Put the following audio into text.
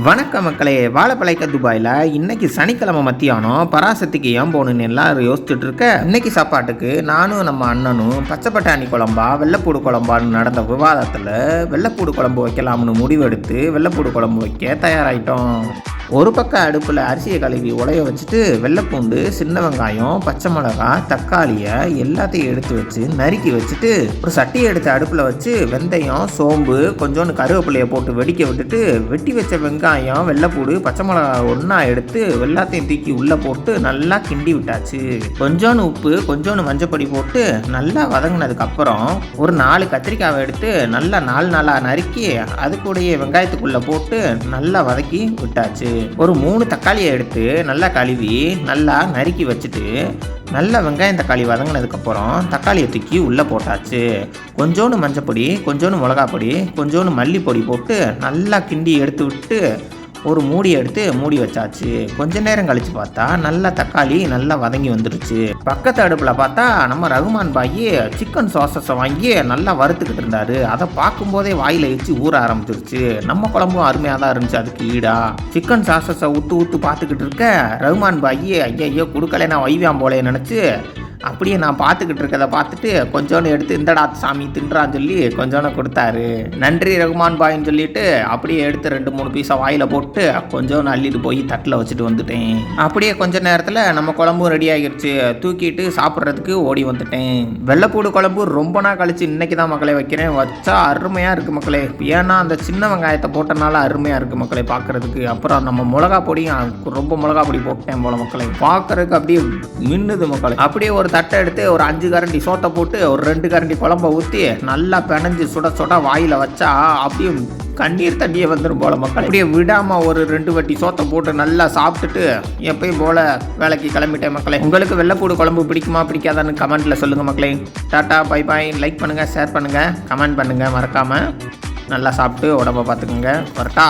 வணக்கம் மக்களே. வாழைப்பளைக்க துபாயில் இன்னைக்கு சனிக்கிழமை மத்தியானம் பராசக்திக்கு ஏன் போகணுன்னு எல்லாரும் யோசிச்சுட்டு இருக்க, இன்னைக்கு சாப்பாட்டுக்கு நானும் நம்ம அண்ணனும் பச்சை பட்டாணி குழம்பா வெள்ளைப்பூடு குழம்பான்னு நடந்த விவாதத்தில் வெள்ளைப்பூடு குழம்பு வைக்கலாம்னு முடிவெடுத்து வெள்ளைப்பூடு குழம்பு வைக்க தயாராகிட்டோம். ஒரு பக்கம் அடுப்பில் அரிசியை கழுவி உலைய வச்சுட்டு வெள்ளைப்பூண்டு, சின்ன வெங்காயம், பச்சை மிளகா, தக்காளியை எல்லாத்தையும் எடுத்து வச்சு நறுக்கி வச்சுட்டு ஒரு சட்டியை எடுத்து அடுப்பில் வச்சு வெந்தயம், சோம்பு, கொஞ்சோண்டு கருவேப்பிலையை போட்டு வெடிக்க விட்டுட்டு வெட்டி வச்ச வெங்காயம், வெள்ளைப்பூடு, பச்சை மிளகா ஒன்றா எடுத்து எல்லாத்தையும் தூக்கி உள்ளே போட்டு நல்லா கிண்டி விட்டாச்சு. கொஞ்சோண்டு உப்பு, கொஞ்சோண்டு மஞ்சப்பொடி போட்டு நல்லா வதங்கினதுக்கப்புறம் ஒரு 4 கத்திரிக்காவை எடுத்து நல்லா 4 நாளாக நறுக்கி அது கூடயே வெங்காயத்துக்குள்ளே போட்டு நல்லா வதக்கி விட்டாச்சு. ஒரு 3 தக்காளியை எடுத்து நல்லா கழுவி நல்லா நறுக்கி வச்சுட்டு நல்லா வெங்காயம் தக்காளி வதங்கினதுக்கப்புறம் தக்காளியை தூக்கி உள்ளே போட்டாச்சு. கொஞ்சோண்டு மஞ்சப்பொடி, கொஞ்சோண்டு மிளகா பொடி, கொஞ்சோண்டு மல்லிப்பொடி போட்டு நல்லா கிண்டி எடுத்து விட்டு ஒரு மூடி எடுத்து மூடி வச்சாச்சு. கொஞ்ச நேரம் கழித்து பார்த்தா நல்லா தக்காளி நல்லா வதங்கி வந்துருச்சு. பக்கத்து அடுப்பில் பார்த்தா நம்ம ரகுமான் பாய் சிக்கன் சாஸஸை வாங்கி நல்லா வறுத்துக்கிட்டு இருந்தாரு. அதை பார்க்கும்போதே வாயில் வச்சு ஊற ஆரம்பிச்சிருச்சு. நம்ம குழம்பும் அருமையாக தான் இருந்துச்சு. அதுக்கு ஈடா சிக்கன் சாஸஸை ஊற்று பார்த்துக்கிட்டு இருக்க ரகுமான் பாய் ஐயோ கொடுக்கல நான் வைவான் போலே நினச்சி அப்படியே நான் பார்த்துக்கிட்டு இருக்கதை பார்த்துட்டு கொஞ்சோன்னு எடுத்து இந்தடா சாமி தின்றான்னு சொல்லி கொஞ்சோன்னு கொடுத்தாரு. நன்றி ரகுமான் பாயின்னு சொல்லிட்டு அப்படியே எடுத்து 2-3 பீஸை வாயில் போட்டு கொஞ்சோன்னு அள்ளிட்டு போய் தட்டில் வச்சுட்டு வந்துட்டேன். அப்படியே கொஞ்ச நேரத்தில் நம்ம குழம்பும் ரெடி ஆகிடுச்சு. தூக்கிட்டு சாப்பிட்றதுக்கு ஓடி வந்துட்டேன். வெள்ளைப்பூடு குழம்பு ரொம்ப நாள் கழிச்சு இன்னைக்கு தான் மக்களை வைக்கிறேன். வச்சா அருமையாக இருக்குது மக்களே. ஏன்னா அந்த சின்ன வெங்காயத்தை போட்டனால அருமையாக இருக்குது மக்களே பார்க்குறதுக்கு. அப்புறம் நம்ம மிளகா பொடியும் ரொம்ப மிளகா பொடி போட்டேன் போல மக்களே, பார்க்குறதுக்கு அப்படியே மின்னுது மக்களே. அப்படியே ஒரு தட்டை எடுத்து ஒரு 5 கரண்டி சோத்தை போட்டு ஒரு 2 கரண்டி குழம்பை ஊற்றி நல்லா பிணைஞ்சு சுட சுட வாயில் வச்சா அப்படியே கண்ணீர் தண்ணியே வந்துடும் போல மக்கள். அப்படியே விடாமல் ஒரு 2 வட்டி சோத்தை போட்டு நல்லா சாப்பிட்டுட்டு எப்பயும் போல வேலைக்கு கிளம்பிட்டேன் மக்களே. உங்களுக்கு வெள்ளைப்பூடு குழம்பு பிடிக்குமா பிடிக்காதான்னு கமெண்ட்டில் சொல்லுங்கள் மக்களே. Tata bye bye. லைக் பண்ணுங்கள், ஷேர் பண்ணுங்கள், கமெண்ட் பண்ணுங்கள். மறக்காமல் நல்லா சாப்பிட்டு உடம்பை பார்த்துக்குங்க. வரட்டா.